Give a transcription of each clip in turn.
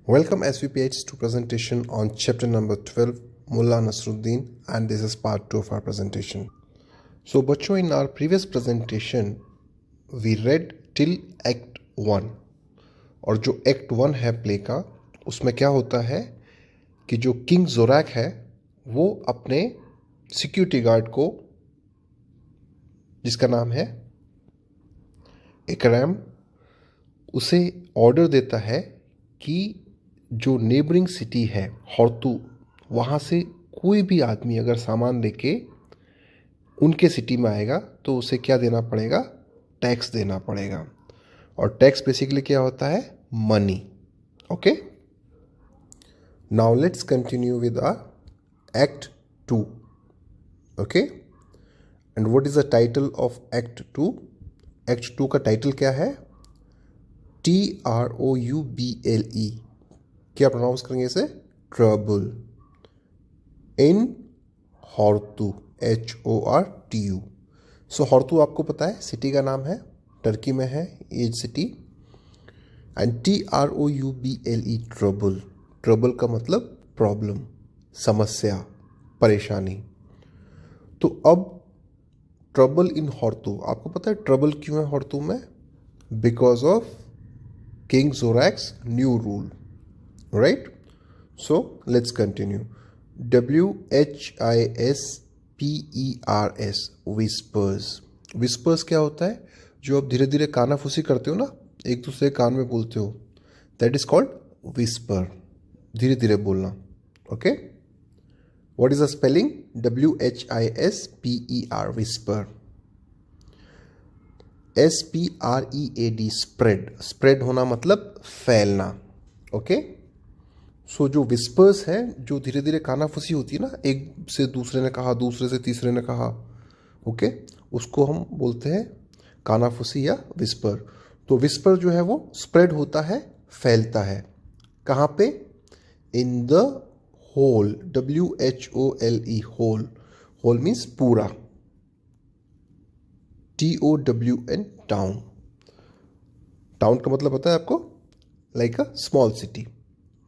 Welcome SVPH to presentation on chapter number 12 Mullah Nasruddin, and this is part 2 of our presentation. So बच्चों, in our previous presentation we read till act 1 और जो act 1 है play का उसमें क्या होता है कि जो किंग जोरैक है वो अपने सिक्योरिटी गार्ड को, जिसका नाम है इकराम, उसे ऑर्डर देता है कि जो नेबरिंग सिटी है हॉर्तू, वहाँ से कोई भी आदमी अगर सामान लेके उनके सिटी में आएगा तो उसे क्या देना पड़ेगा? टैक्स देना पड़ेगा। और टैक्स बेसिकली क्या होता है? Money. Okay, now let's continue with our act 2। Okay, and what is the title of act 2? Act 2 का टाइटल क्या है? TROUBLE। क्या प्रोनाउंस करेंगे इसे? Trouble in हॉर्तू, HORTU। सो हॉर्तू आपको पता है सिटी का नाम है, टर्की में है ये city. And TROUBLE, trouble. Trouble का मतलब प्रॉब्लम, समस्या, परेशानी। तो अब ट्रबल इन हॉर्तू, आपको पता है ट्रबल क्यों है हॉर्तू में? Because of king Zorak's new rule, right? So let's continue. WHISPERS, whispers। whispers क्या होता है? जो आप धीरे धीरे कानाफूसी करते हो ना, एक दूसरे कान में बोलते हो, दैट इज कॉल्ड whisper। धीरे धीरे बोलना। Okay, what is the spelling? WHISPER, whisper। SPREAD, spread. Spread होना मतलब फैलना। ओके, सो जो विस्पर्स हैं, जो धीरे धीरे कानाफूसी होती है ना, एक से दूसरे ने कहा, दूसरे से तीसरे ने कहा, ओके, उसको हम बोलते हैं कानाफूसी या विस्पर। तो विस्पर जो है वो स्प्रेड होता है, फैलता है। कहाँ पे? In the whole, WHOLE, whole. Whole means पूरा, TOWN, टाउन। टाउन का मतलब होता है आपको like a small city.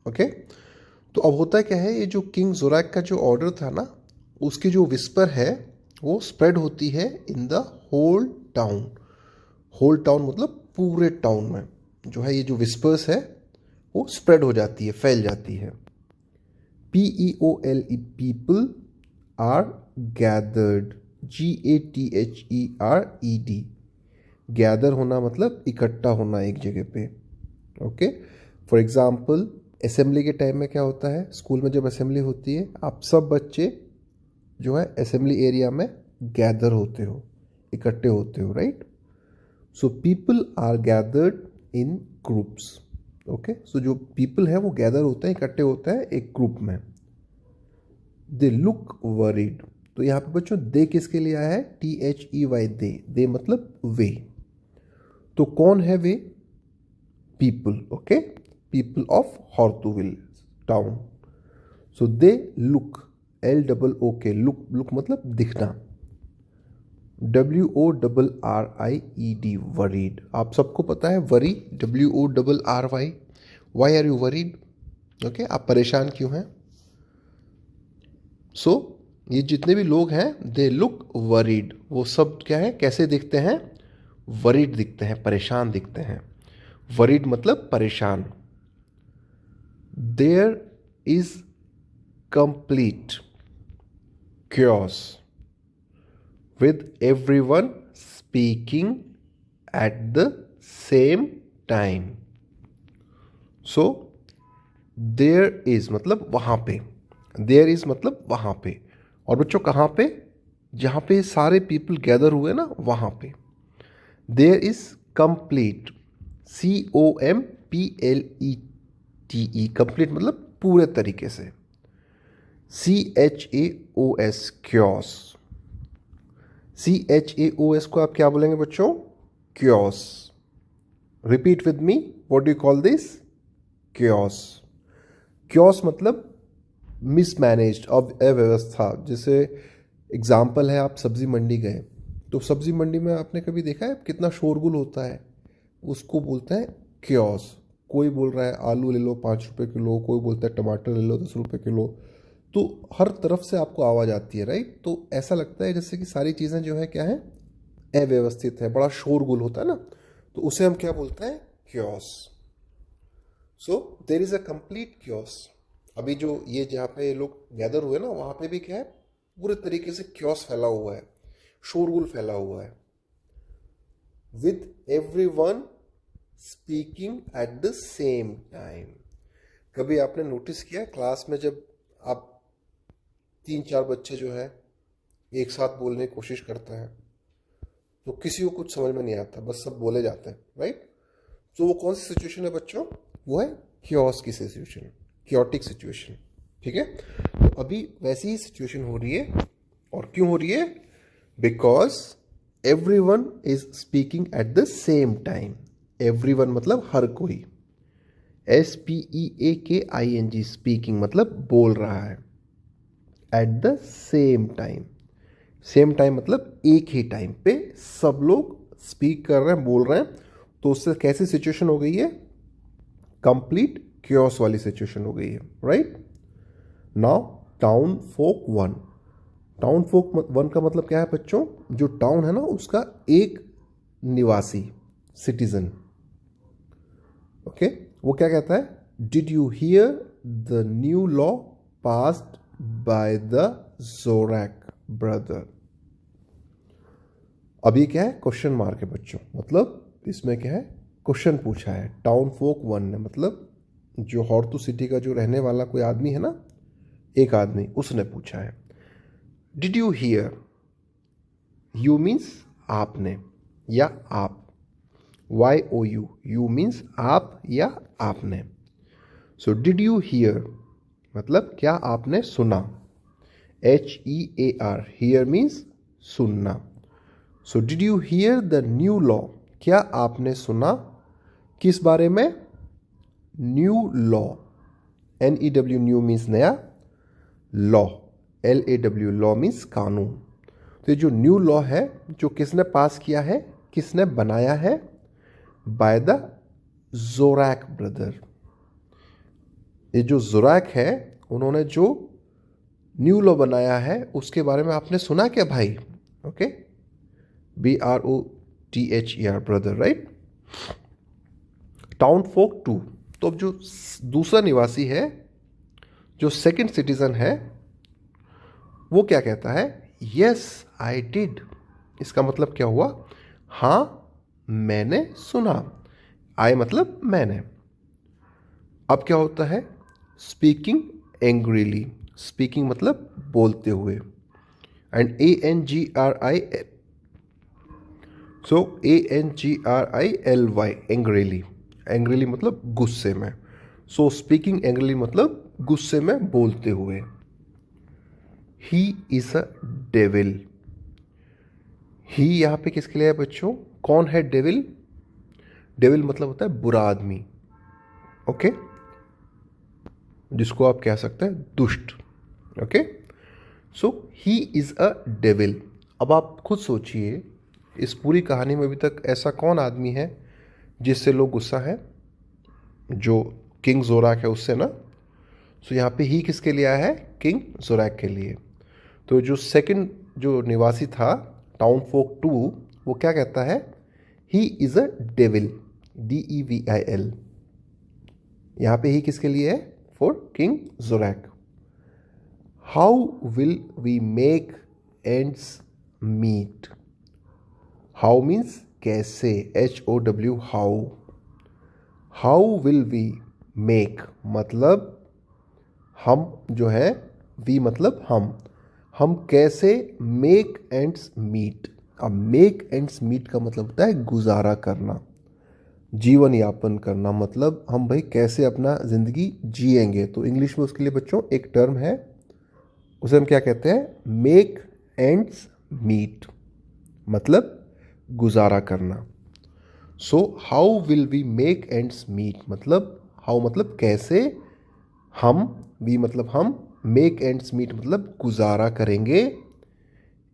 Okay, तो अब होता है क्या है, ये जो किंग जोरैक का जो ऑर्डर था ना, उसकी जो विस्पर है वो स्प्रेड होती है in the whole town. Whole town मतलब पूरे टाउन में जो है ये जो विस्पर्स है वो स्प्रेड हो जाती है, फैल जाती है। PEOPLE, people are gathered, GATHERED। Gather होना मतलब इकट्ठा होना एक जगह पे। ओके, फॉर एग्जाम्पल असेंबली के टाइम में क्या होता है, स्कूल में जब असेंबली होती है, आप सब बच्चे जो है असेंबली एरिया में गैदर होते हो, इकट्ठे होते हो, right? So people are gathered in groups. Okay, so जो पीपल है वो गैदर होते हैं, इकट्ठे होते हैं एक ग्रुप में। They look worried. तो यहाँ पे बच्चों दे किसके लिए आया है? THEY, दे। दे मतलब वे। तो कौन है वे? People. Okay, people of Hortuville town. So they look, LOOK, look मतलब दिखना, WORRIED, worried। आप सबको पता है worry, WORRY। Why are you worried? Okay, आप परेशान क्यों हैं? सो ये जितने भी लोग हैं, दे लुक वरीड, वो सब क्या है, कैसे दिखते हैं? वरीड दिखते हैं, परेशान दिखते हैं। वरीड मतलब परेशान। There is complete chaos with everyone speaking at the same time. So there is मतलब वहाँ पे, there is मतलब वहाँ पे। और बच्चों कहाँ पे? जहाँ पे सारे पीपल गैदर हुए ना, वहाँ पे। There is complete, COMPLETE, complete मतलब पूरे तरीके से। CHAOS, chaos. CHAOS को आप क्या बोलेंगे बच्चों? Chaos. Repeat with me, what do you call this? Chaos. Chaos मतलब मिसमैनेज्ड, अव्यवस्था। जैसे एग्जाम्पल है, आप सब्जी मंडी गए, तो सब्जी मंडी में आपने कभी देखा है कितना शोरगुल होता है? उसको बोलते हैं क्योस। कोई बोल रहा है आलू ले लो 5 रुपये किलो, कोई बोलता है टमाटर ले लो 10 रुपये किलो। तो हर तरफ से आपको आवाज़ आती है, राइट। तो ऐसा लगता है जैसे कि सारी चीज़ें जो है क्या है, अव्यवस्थित है, बड़ा शोरगुल होता है ना, तो उसे हम क्या बोलते हैं, chaos. So there is a complete chaos. अभी जो ये जहाँ पे लोग गैदर हुए ना, वहाँ पे भी क्या है, पूरे तरीके से क्योस फैला हुआ है, शोरगुल फैला हुआ है, with everyone speaking at the same time. कभी आपने नोटिस किया क्लास में जब आप 3-4 बच्चे जो है एक साथ बोलने की कोशिश करते हैं तो किसी को कुछ समझ में नहीं आता, बस सब बोले जाते हैं, राइट। तो वो कौन सी सिचुएशन है बच्चों, वो है क्योस की सिचुएशन, क्योटिक सिचुएशन, ठीक है। तो अभी वैसी ही सिचुएशन हो रही है, और क्यों हो रही है, because everyone is speaking at the same time. Everyone मतलब हर कोई, SPEAKING, स्पीकिंग मतलब बोल रहा है, at the same time. Same time मतलब एक ही टाइम पे सब लोग स्पीक कर रहे हैं, बोल रहे हैं। तो उससे कैसी सिचुएशन हो गई है, कंप्लीट क्योस वाली सिचुएशन हो गई है, right. Now town folk 1। Town folk 1 का मतलब क्या है बच्चों, जो टाउन है ना उसका एक निवासी, सिटीजन, ओके, वो क्या कहता है, did you hear the new law passed by the Zorak brother. अभी क्या है, क्वेश्चन मार्क है बच्चों, मतलब इसमें क्या है, क्वेश्चन पूछा है। टाउन फोक 1 ने मतलब जो हॉर्तू सिटी का जो रहने वाला कोई आदमी है ना, एक आदमी, उसने पूछा है, did you here, you means आपने या आप, YOU, यू मीन्स आप या आपने। सो डिड यू हियर मतलब क्या आपने सुना, HEAR, हियर मीन्स सुनना। So did you hear the new law, क्या आपने सुना किस बारे में, new law, NEW, new means नया, लॉ LAW, लॉ मीन्स कानून। तो ये जो न्यू लॉ है, जो किसने पास किया है, किसने बनाया है, बाय द जोरैक ब्रदर। ये जो जोरैक है, उन्होंने जो न्यू लॉ बनाया है उसके बारे में आपने सुना क्या भाई, okay, BROTHER, brother, right. Town folk 2, तो अब जो दूसरा निवासी है, जो सेकंड सिटीजन है, वो क्या कहता है, यस आई डिड। इसका मतलब क्या हुआ, हाँ मैंने सुना, आई मतलब मैंने। अब क्या होता है, स्पीकिंग एंग्रीली, स्पीकिंग मतलब बोलते हुए, and ANGRI, so ANGRILY, angrily, angrily मतलब गुस्से में। सो स्पीकिंग एंग्रीली मतलब गुस्से में बोलते हुए। ही इज अ डेविल, ही यहाँ पे किसके लिए है बच्चों, कौन है डेविल, डेविल मतलब होता है बुरा आदमी, ओके, जिसको आप कह सकते हैं दुष्ट, okay. So he is a devil. अब आप खुद सोचिए, इस पूरी कहानी में अभी तक ऐसा कौन आदमी है जिससे लोग गुस्सा है, जो किंग जोरैक है उससे ना। सो यहाँ पे ही किसके लिए आया है, किंग जोरैक के लिए। तो जो सेकंड जो निवासी था टाउन फोक 2, वो क्या कहता है, he is a devil, DEVIL। यहाँ पे ही किसके लिए है, for king Zorak. How will we make ends meet, how means कैसे, HOW, how. How will we make मतलब हम जो है, वी मतलब हम कैसे मेक एंड्स मीट। अब मेक एंड्स मीट का मतलब होता है गुजारा करना, जीवन यापन करना, मतलब हम भाई कैसे अपना ज़िंदगी जिएंगे। तो इंग्लिश में उसके लिए बच्चों एक टर्म है, उसे हम क्या कहते हैं, मेक एंड्स मीट, मतलब गुजारा करना। So how will we make ends meet मतलब हाउ मतलब कैसे, हम, वी मतलब हम, मेक एंड्स मीट मतलब गुजारा करेंगे,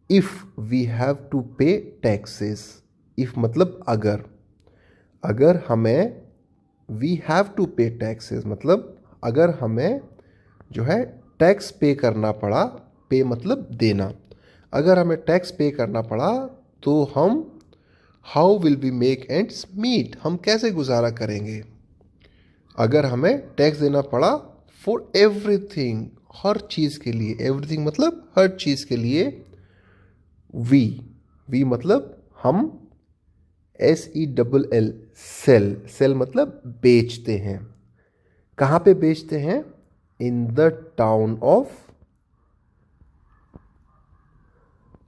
इफ़ वी हैव टू पे टैक्सेस। इफ़ मतलब अगर, अगर हमें वी हैव टू पे टैक्सेस, मतलब अगर हमें जो है टैक्स पे करना पड़ा, पे मतलब देना, अगर हमें टैक्स पे करना पड़ा तो हम how will we make ends meet, हम कैसे गुजारा करेंगे। अगर हमें टैक्स देना पड़ा फॉर एवरीथिंग, हर चीज़ के लिए, एवरीथिंग मतलब हर चीज़ के लिए, वी मतलब हम, SELL, सेल, सेल मतलब बेचते हैं। कहाँ पे बेचते हैं? In the town of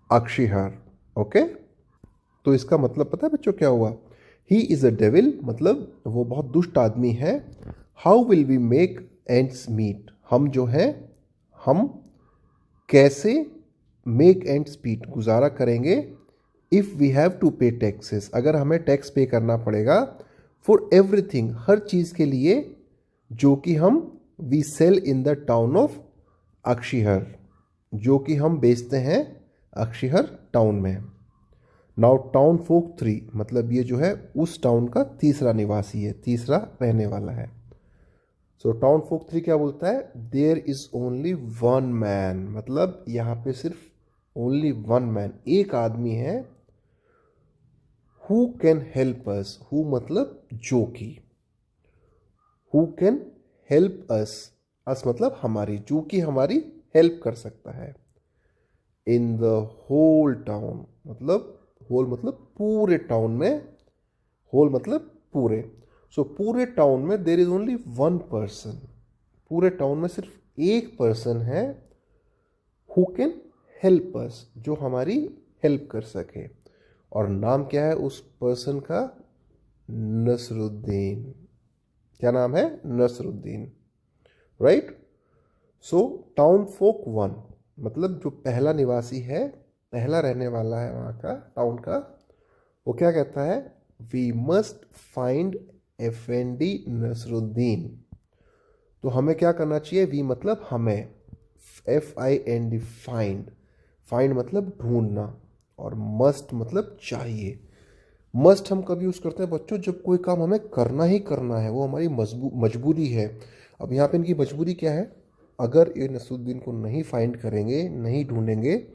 Akshehir. Okay, तो इसका मतलब पता है बच्चों क्या हुआ? ही इज अ डेविल, मतलब वो बहुत दुष्ट आदमी है। How will we make ends meet, हम जो है हम कैसे मेक एंड्स मीट गुजारा करेंगे। इफ वी हैव टू पे टैक्सेस, अगर हमें टैक्स पे करना पड़ेगा फॉर एवरीथिंग, हर चीज के लिए जो कि हम we sell in the town of Akshehir, जो कि हम बेचते हैं अक्षिहर टाउन में। नाउ टाउन फोक 3, मतलब ये जो है उस टाउन का तीसरा निवासी है, तीसरा रहने वाला है। सो टाउन फोक 3 क्या बोलता है? There is only one man, मतलब यहां पे सिर्फ ओनली वन मैन, एक आदमी है। Who can help us, who मतलब जो कि, हु कैन हेल्प अस, अस मतलब हमारी, जो कि हमारी हेल्प कर सकता है। इन द होल टाउन, मतलब होल मतलब पूरे टाउन में, होल मतलब पूरे। सो पूरे टाउन में there is only one person, पूरे टाउन में सिर्फ एक पर्सन है हु कैन हेल्प अस, जो हमारी हेल्प कर सके। और नाम क्या है उस पर्सन का? नसरुद्दीन। क्या नाम है? नसरुद्दीन, राइट। सो टाउन फोक 1, मतलब जो पहला निवासी है, पहला रहने वाला है वहाँ का टाउन का, वो क्या कहता है? We must find Effendi Nasruddin. तो हमें क्या करना चाहिए? वी मतलब हमें, FIND फाइंड, फाइंड मतलब ढूंढना, और मस्ट मतलब चाहिए। मस्ट हम कब यूज़ करते हैं बच्चों? जब कोई काम हमें करना ही करना है, वो हमारी मजबूरी है। अब यहाँ पे इनकी मजबूरी क्या है? अगर ये नसरुद्दीन को नहीं फाइंड करेंगे, नहीं ढूंढेंगे,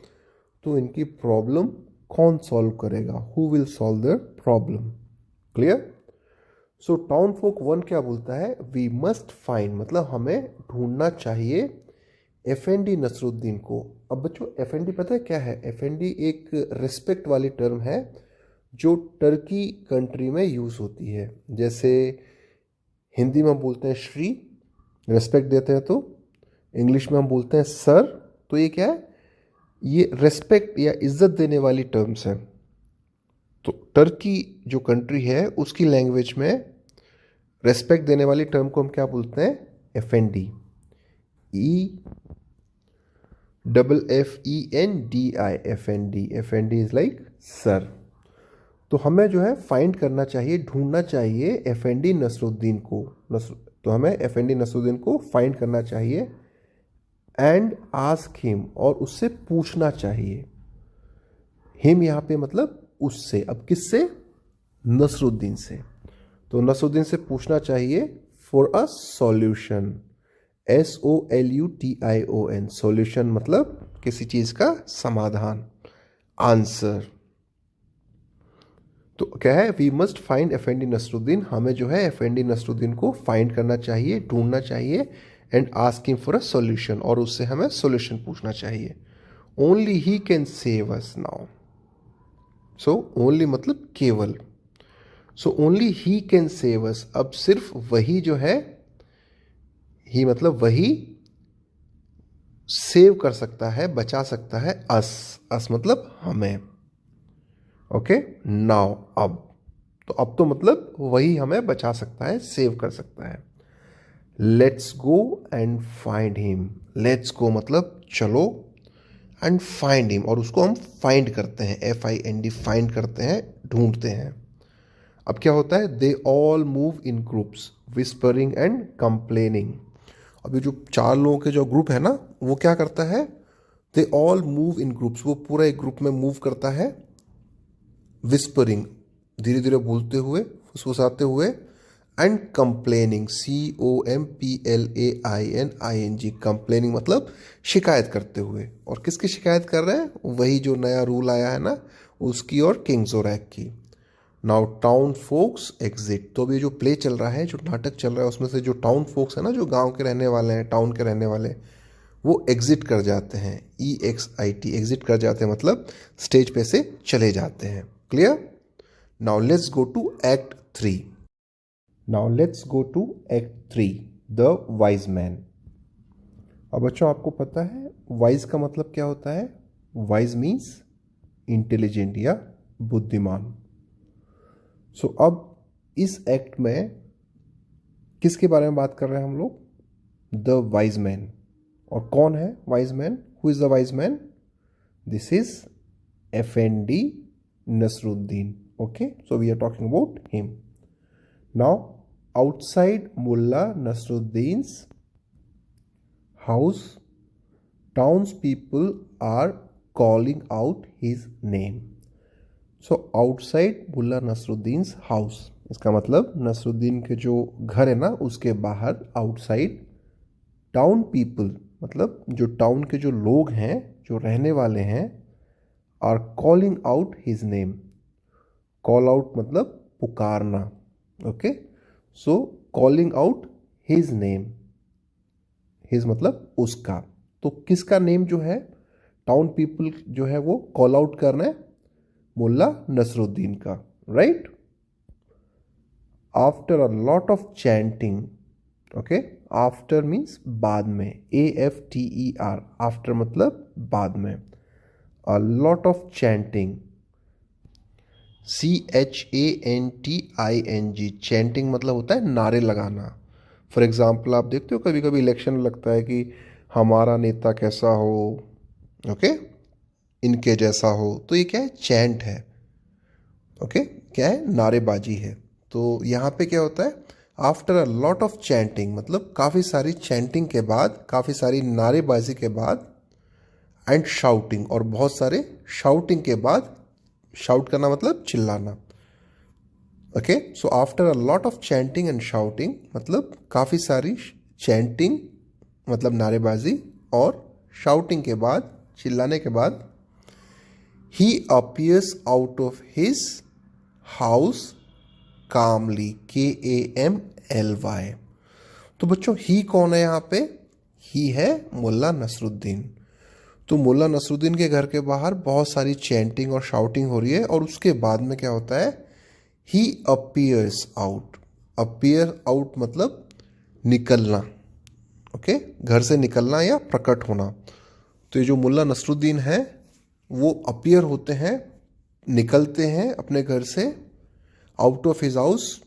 तो इनकी प्रॉब्लम कौन सॉल्व करेगा? Who will solve the problem? Clear? So town folk 1 क्या बोलता है? वी मस्ट फाइंड, मतलब हमें ढूंढना चाहिए एफएनडी नसरुद्दीन को। अब बच्चों एफएनडी पता है क्या है? एफएनडी एक रिस्पेक्ट वाली टर्म है जो टर्की कंट्री में यूज़ होती है। जैसे हिंदी में हम बोलते हैं श्री, रेस्पेक्ट देते हैं, तो इंग्लिश में हम बोलते हैं सर। तो ये क्या है? ये रेस्पेक्ट या इज्जत देने वाली टर्म्स है। तो टर्की जो कंट्री है उसकी लैंग्वेज में रेस्पेक्ट देने वाली टर्म को हम क्या बोलते हैं? Effendi, EFFENDI, Effendi. Effendi is like sir. तो हमें जो है फाइंड करना चाहिए, ढूंढना चाहिए एफएनडी नसरुद्दीन को। तो हमें एफएनडी नसरुद्दीन को फाइंड करना चाहिए एंड आस्क हिम, और उससे पूछना चाहिए। हिम यहाँ पे मतलब उससे। अब किससे? नसरुद्दीन से। तो नसरुद्दीन से पूछना चाहिए for a solution, SOLUTION, solution मतलब किसी चीज का समाधान, आंसर। तो क्या है? We must find Effendi Nasruddin, हमें जो है एफएनडी नसरुद्दीन को फाइंड करना चाहिए, ढूंढना चाहिए, and asking for a solution, और उससे हमें सॉल्यूशन पूछना चाहिए। Only he can save us now. So only मतलब केवल, so only he can save us, अब सिर्फ वही जो है, ही मतलब वही सेव कर सकता है, बचा सकता है, अस मतलब हमें। ओके, नाउ अब, तो अब तो मतलब वही हमें बचा सकता है, सेव कर सकता है। Let's go and find him, let's go मतलब चलो, एंड फाइंड हिम, और उसको हम फाइंड करते हैं, FIND, फाइंड करते हैं, ढूंढते हैं। अब क्या होता है? They all move in groups whispering and complaining. अब ये जो 4 लोगों के जो ग्रुप है ना, वो क्या करता है? They all move in groups, वो पूरा एक ग्रुप में मूव करता है। विस्परिंग, धीरे धीरे बोलते हुए, फुसफुसाते हुए, एंड कंप्लेनिंग, COMPLAINING, कंप्लेनिंग मतलब शिकायत करते हुए। और किसकी शिकायत कर रहे हैं? वही जो नया रूल आया है ना उसकी और किंग जोरैक की। नाउ टाउन फोक्स एग्जिट, तो अभी जो प्ले चल रहा है, जो नाटक चल रहा है, उसमें से जो टाउन फोक्स है ना, जो गांव के रहने वाले हैं, टाउन के रहने वाले, वो एग्जिट कर जाते हैं। EXIT, एग्जिट कर जाते हैं मतलब स्टेज पे से चले जाते हैं। Clear? Now let's go to act 3। Now let's go to act 3, the wise man. अब बच्चों आपको पता है वाइज का मतलब क्या होता है? वाइज मीन्स इंटेलिजेंट या बुद्धिमान। सो अब इस एक्ट में किसके बारे में बात कर रहे हैं हम लोग? The wise man. और कौन है wise man? Who is the wise man? This is Effendi Nasruddin. Okay, so we are talking about him now. Outside mullah Nasruddin's house, townspeople are calling out his name. So outside mullah Nasruddin's house, इसका मतलब नसरुद्दीन के जो घर है ना उसके बाहर, outside, town people मतलब जो टाउन के जो लोग हैं, जो रहने वाले हैं, are calling out his name. Call out मतलब पुकारना। Okay, so calling out his name, his मतलब उसका। तो किसका नेम जो है टाउन पीपल जो है वो कॉल आउट करना है? मुल्ला नसरुद्दीन का, right? After a lot of chanting, okay, after means बाद में, AFTER, आफ्टर मतलब बाद में, a lot of chanting, CHANTING, chanting मतलब होता है नारे लगाना। फॉर एग्जाम्पल आप देखते हो कभी कभी इलेक्शन में लगता है कि हमारा नेता कैसा हो, ओके, इनके जैसा हो, तो ये क्या है? चैंट है। ओके, क्या है? नारेबाजी है। तो यहाँ पे क्या होता है? After a lot of chanting मतलब काफ़ी सारी चैंटिंग के बाद, काफ़ी सारी नारेबाजी के बाद, एंड शाउटिंग, और बहुत सारे शाउटिंग के बाद, शाउट करना मतलब चिल्लाना। Okay, so after a lot of chanting and shouting मतलब काफ़ी सारी चैंटिंग मतलब नारेबाजी, और शाउटिंग के बाद, चिल्लाने के बाद, ही appears out of his house Kamly, KAMLY। तो बच्चों ही कौन है यहाँ पे? ही है मुल्ला नसरुद्दीन। तो मुल्ला नसरुद्दीन के घर के बाहर बहुत सारी चैंटिंग और शाउटिंग हो रही है, और उसके बाद में क्या होता है? ही अपीयर्स आउट। अपीयर आउट मतलब निकलना। ओके, घर से निकलना या प्रकट होना। तो ये जो मुल्ला नसरुद्दीन है वो अपीयर होते हैं, निकलते हैं अपने घर से, आउट ऑफ हिज हाउस,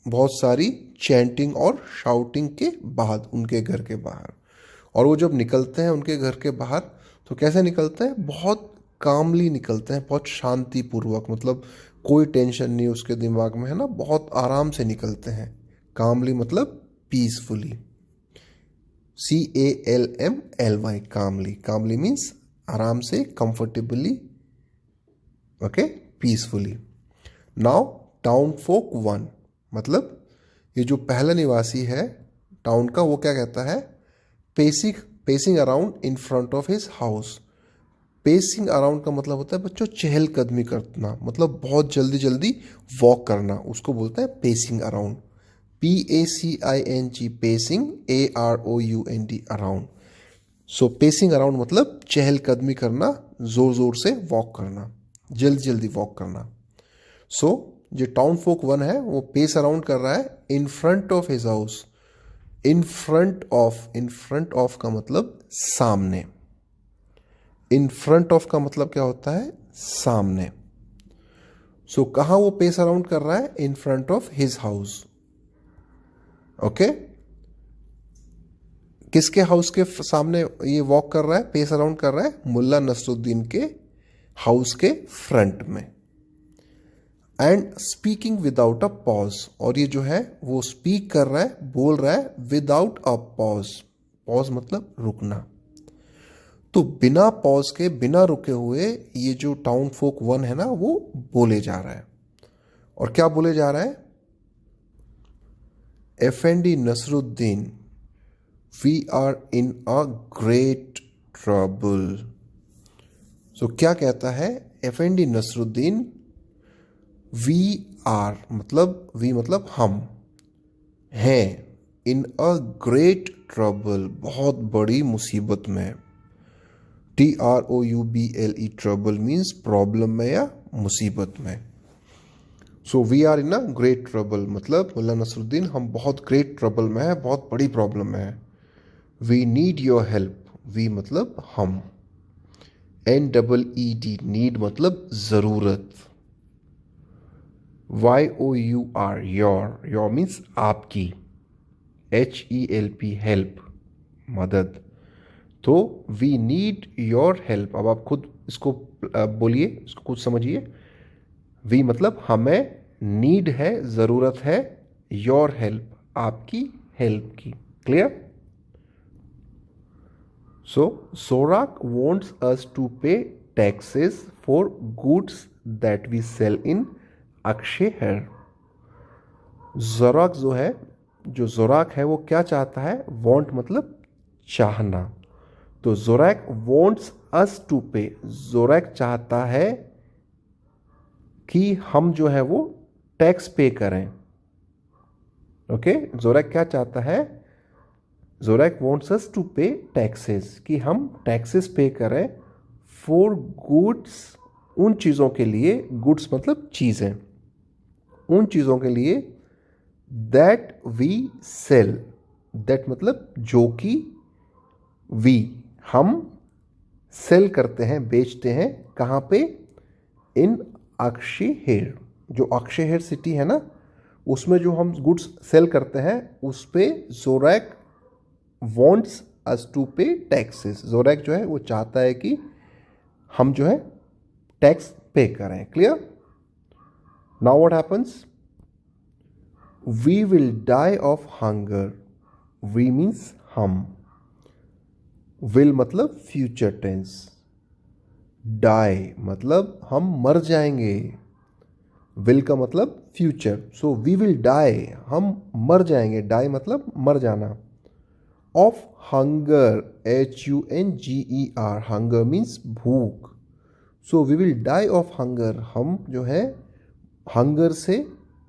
बहुत सारी चैंटिंग और शाउटिंग के बाद उनके घर के बाहर। और वो जब निकलते हैं उनके घर के बाहर तो कैसे निकलते हैं? बहुत कामली निकलते हैं, बहुत शांतिपूर्वक, मतलब कोई टेंशन नहीं उसके दिमाग में, है ना, बहुत आराम से निकलते हैं। कामली मतलब peacefully, CALMLY, calmly. Calmly means आराम से, comfortably, okay, peacefully. Now town folk 1 मतलब ये जो पहला निवासी है टाउन का, वो क्या कहता है? Pacing pacing around in front of his house. Pacing around का मतलब होता है बच्चों चहलकदमी करना, मतलब बहुत जल्दी जल्दी वॉक करना, उसको बोलते हैं pacing around. PACING, pacing, AROUND, around. So pacing around मतलब चहलकदमी करना, जोर जोर से वॉक करना, जल्दी जल्दी वॉक करना। सो जो टाउन फोक 1 है वो पेस अराउंड कर रहा है in front of his house. In front of का मतलब सामने। इन फ्रंट ऑफ का मतलब क्या होता है? सामने। सो कहां वो पेस अराउंड कर रहा है? In front of his house. Okay, किसके हाउस के सामने ये वॉक कर रहा है, पेस अराउंड कर रहा है? मुल्ला नसरुद्दीन के हाउस के फ्रंट में। And speaking without a pause, और ये जो है वो स्पीक कर रहा है, बोल रहा है विदाउट अ पॉज। पॉज मतलब रुकना। तो बिना पॉज के, बिना रुके हुए ये जो टाउन फोक 1 है ना वो बोले जा रहा है। और क्या बोले जा रहा है? Effendi Nasruddin, we are in a great trouble. So क्या कहता है Effendi Nasruddin, we are मतलब हम हैं, in a great trouble, बहुत बड़ी मुसीबत में. TROUBLE, trouble means प्रॉब्लम में या मुसीबत में. So we are in a great trouble मतलब मुल्ला नसरुद्दीन हम बहुत ग्रेट ट्रबल में है, बहुत बड़ी प्रॉब्लम में है. We need your help, we मतलब हम. NEED, नीड मतलब ज़रूरत. YOUR, योर मीन्स आपकी. HELP, हेल्प मदद. तो वी नीड योर हेल्प. अब आप खुद इसको बोलिए, इसको खुद समझिए. वी मतलब हमें, नीड है ज़रूरत है, योर हेल्प आपकी हेल्प की. Clear? So Zorak wants us to pay taxes for goods that we sell in Akshehar. Zorak जो Zorak है वो क्या चाहता है? Want मतलब चाहना. तो Zorak wants us to pay, Zorak चाहता है कि हम जो है वो टैक्स पे करें. ओके, Zorak क्या चाहता है? Zorak wants us to pay taxes, कि हम टैक्सेस पे करें फॉर गुड्स, उन चीज़ों के लिए. गुड्स मतलब चीज़ें, उन चीज़ों के लिए दैट वी सेल. दैट मतलब जो कि वी हम सेल करते हैं, बेचते हैं. कहाँ पे? इन अक्षयहेर. जो अक्षयहेर सिटी है ना, उसमें जो हम गुड्स सेल करते हैं उस पे Zorak wants us to pay taxes. Zorak जो है वो चाहता है कि हम जो है टैक्स पे करें. Clear? Now what happens? We will die of hunger. We means हम. विल मतलब फ्यूचर टेंस. डाई मतलब हम मर जाएंगे. विल का मतलब future. So we will die, हम मर जाएंगे. डाई मतलब मर जाना. Of hunger, HUNGER, hunger means भूख. So we will die of hunger, हम जो है हंगर से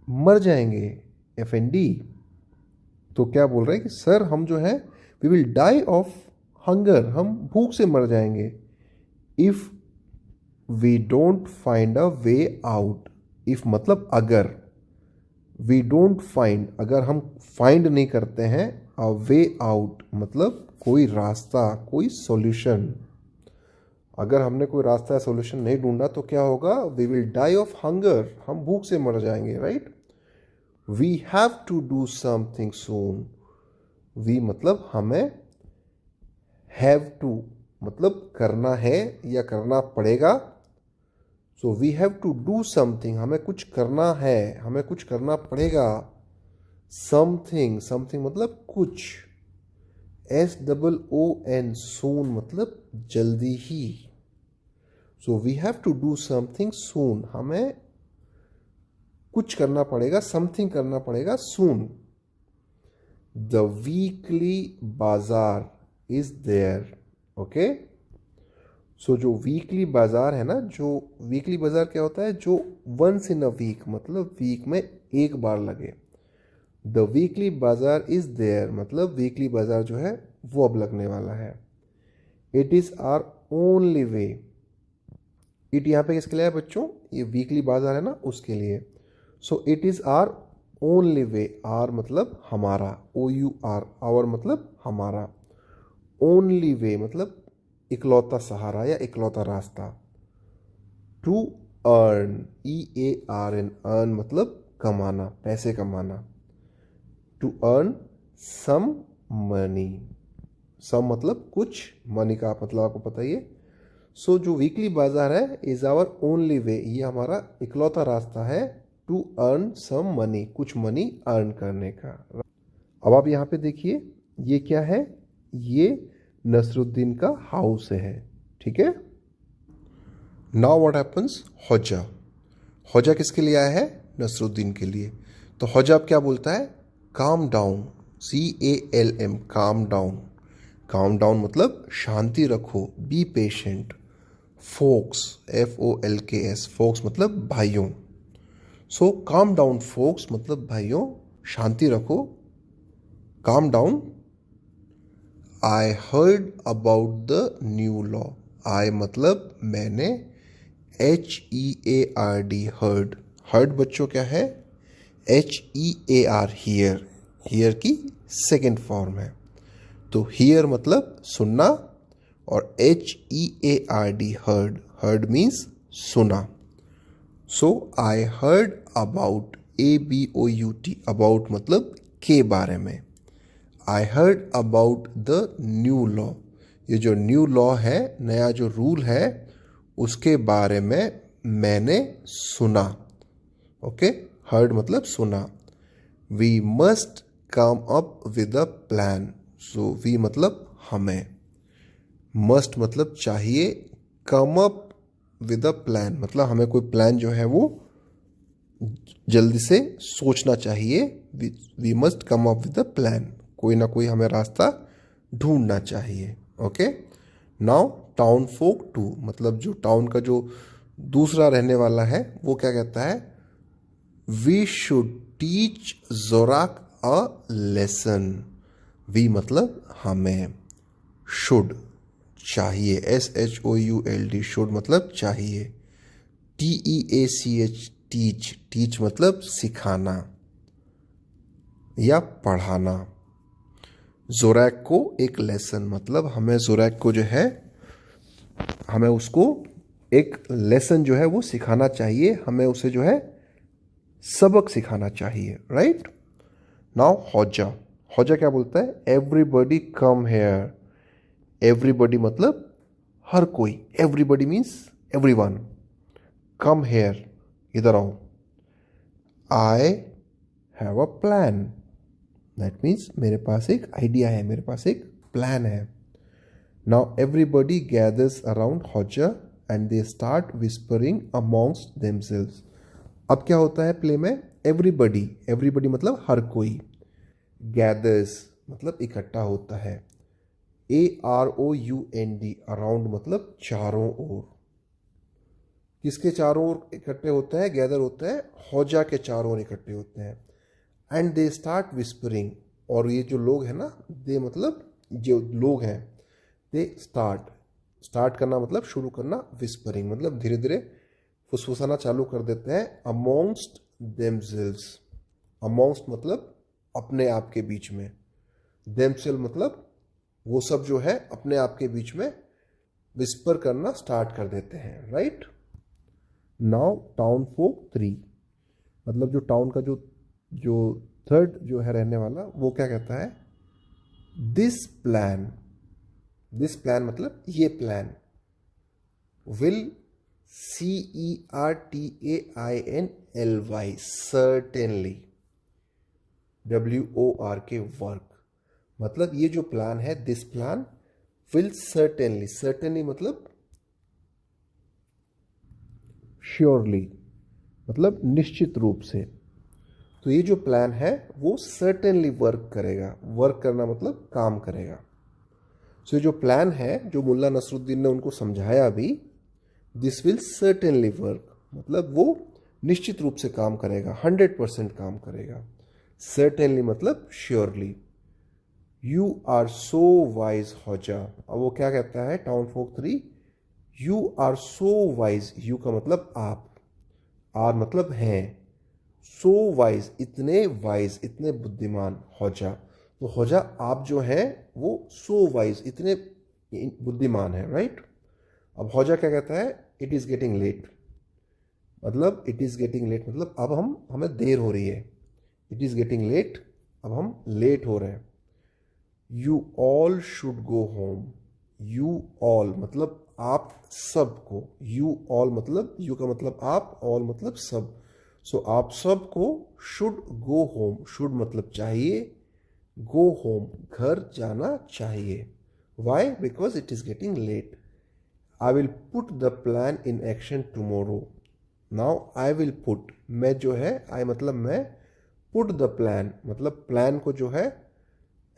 मर जाएंगे. FND. तो क्या बोल रहे हैं कि सर हम जो है we will die of hunger, हम भूख से मर जाएंगे. If we don't find a way out. If मतलब अगर. वी डोंट फाइंड, अगर हम फाइंड नहीं करते हैं. अ वे आउट मतलब कोई रास्ता, कोई सॉल्यूशन. अगर हमने कोई रास्ता या सॉल्यूशन नहीं ढूंढा तो क्या होगा? We will die of hunger, हम भूख से मर जाएंगे. Right? We have to do something soon. We मतलब हमें, हैव टू मतलब करना है या करना पड़ेगा. So we have to do something, हमें कुछ करना है, हमें कुछ करना पड़ेगा. समथिंग, समथिंग मतलब कुछ. SOON, सून मतलब जल्दी ही. So we have to do something soon, हमें कुछ करना पड़ेगा, समथिंग करना पड़ेगा soon. The weekly bazaar is there. Okay, so जो वीकली बाजार है ना, जो वीकली बाजार क्या होता है? जो वंस इन अ वीक मतलब वीक में एक बार लगे. The weekly bazaar is there मतलब वीकली बाजार जो है वो अब लगने वाला है. It is our only way. It यहाँ पे किसके लिए है बच्चों? ये वीकली बाजार है ना, उसके लिए. So it is our only way. Our मतलब हमारा. OUR, आवर मतलब हमारा. ओनली वे मतलब इकलौता सहारा या इकलौता रास्ता. टू अर्न, EARN, अर्न मतलब कमाना, पैसे कमाना. To earn some money. Some मतलब कुछ, मनी का मतलब आपको पता ही है. सो जो वीकली बाजार है इज आवर ओनली वे, ये हमारा इकलौता रास्ता है टू अर्न सम मनी, कुछ मनी अर्न करने का. अब आप यहाँ पे देखिए, ये क्या है? ये नसरुद्दीन का हाउस है. ठीक है. Now what happens? Hodja. Hodja किसके लिए आया है? नसरुद्दीन के लिए. तो हौजा अब क्या बोलता है? Calm down, CALM, calm down. Calm down मतलब शांति रखो, be patient. Focus, FOLKS, focus मतलब भाइयों। सो काम डाउन फोक्स मतलब भाइयों शांति रखो, calm down. I heard about the new law, I मतलब मैंने, HEARD, हर्ड। हर्ड बच्चों क्या है? HEAR, hear. हियर की सेकेंड फॉर्म है। तो हियर मतलब सुनना, और HEARD, हर्ड। हर्ड मीन्स सुना। So I heard about, ABOUT, about मतलब के बारे में। I heard about the new law, ये जो न्यू लॉ है, नया जो रूल है, उसके बारे में मैंने सुना। ओके, हर्ड मतलब सुना। We must come up with a plan, so we मतलब हमें, मस्ट मतलब चाहिए, come up with a plan मतलब हमें कोई प्लान जो है वो जल्दी से सोचना चाहिए। We must come up with a plan, कोई ना कोई हमें रास्ता ढूंढना चाहिए। ओके, नाउ टाउन फोक 2 मतलब जो टाउन का जो दूसरा रहने वाला है वो क्या कहता है? We should teach Zorak a lesson. We मतलब हमें, शुड चाहिए, SHOULD, शुड मतलब चाहिए, TEACH, टीच। टीच मतलब सिखाना या पढ़ाना। जोरैक को एक लेसन मतलब हमें जोरैक को जो है, हमें उसको एक लेसन जो है वो सिखाना चाहिए, हमें उसे जो है सबक सिखाना चाहिए। Right, now हौजा। हौजा क्या बोलता है? Everybody come here. एवरीबडी मतलब हर कोई, everybody means everyone. Come here, इधर आओ। I have a plan, that means मेरे पास एक आइडिया है, मेरे पास एक प्लान है। Now everybody gathers around Hodja and they start whispering amongst themselves. अब क्या होता है प्ले में? एवरीबडी, एवरीबडी मतलब हर कोई, गैदर्स मतलब इकट्ठा होता है, AROUND, अराउंड मतलब चारों ओर। किसके चारों ओर इकट्ठे होते हैं? गैदर होते हैं, हौजा के चारों ओर इकट्ठे होते हैं। एंड दे स्टार्ट विस्परिंग, और ये जो लोग हैं ना, दे मतलब जो लोग हैं, दे स्टार्ट करना मतलब शुरू करना, विस्परिंग मतलब धीरे धीरे फुसफुसाना चालू कर देते हैं। अमोंगस्ट देमसेल्व्स, अमोंगस्ट मतलब अपने आप के बीच में, देमसेल्व मतलब वो सब जो है अपने आप के बीच में विस्पर करना स्टार्ट कर देते हैं। राइट, नाउ टाउन फोक 3 मतलब जो टाउन का जो जो थर्ड जो है रहने वाला, वो क्या कहता है? दिस प्लान, दिस प्लान मतलब ये plan, will, CERTAINLY, certainly, WORK, work. मतलब ये जो प्लान है, this plan, will certainly, certainly मतलब श्योरली मतलब निश्चित रूप से। तो ये जो प्लान है वो सर्टेनली वर्क करेगा, वर्क करना मतलब काम करेगा। सो ये जो प्लान है जो मुल्ला नसरुद्दीन ने उनको समझाया भी, दिस विल सर्टेनली वर्क मतलब वो निश्चित रूप से काम करेगा, 100% काम करेगा। सर्टेनली मतलब surely. You are so wise Hodja, अब वो क्या कहता है town folk 3? You are so wise, you का मतलब आप, आर मतलब हैं, सो वाइज वाइज इतने बुद्धिमान, हौजा। तो हौजा आप जो हैं वो सो वाइज इतने बुद्धिमान है। राइट, अब हौजा क्या कहता है? इट इज़ गेटिंग लेट, मतलब इट इज़ गेटिंग लेट मतलब अब हमें देर हो रही है। इट इज़ गेटिंग लेट, अब हम लेट हो रहे हैं। You all should go home, you all मतलब आप सबको, यू ऑल मतलब यू का मतलब आप, ऑल मतलब सब। सो आप सबको शुड गो होम, शुड मतलब चाहिए, गो होम घर जाना चाहिए। Why? Because it is getting late. I will put the plan in action tomorrow. Now I will put, मैं जो है, आई मतलब मैं, पुट द प्लान मतलब प्लान को जो है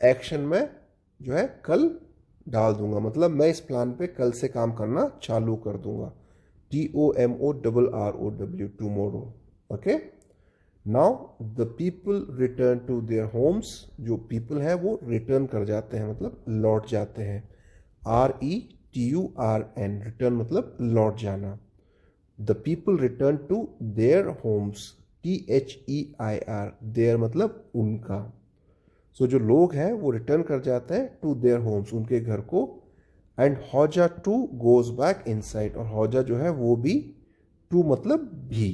एक्शन में जो है कल डाल दूंगा, मतलब मैं इस प्लान पे कल से काम करना चालू कर दूंगा। TOMORROW, tomorrow. Okay, now the people return to their homes, जो पीपल है वो रिटर्न कर जाते हैं मतलब लौट जाते हैं। RETURN, रिटर्न मतलब लौट जाना। The people return to their homes, THEIR, their मतलब उनका। सो जो लोग हैं वो रिटर्न कर जाते हैं टू देयर होम्स, उनके घर को। And Hodja too goes back inside, और हौजा जो है वो भी टू मतलब भी,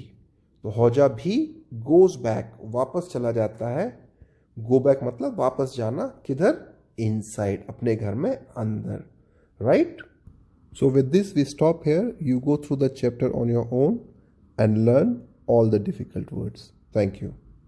तो हौजा भी गोज बैक वापस चला जाता है। गो बैक मतलब वापस जाना, किधर? इनसाइड, अपने घर में अंदर, right? So with this we stop here. You go through the chapter on your own and learn all the difficult words. Thank you.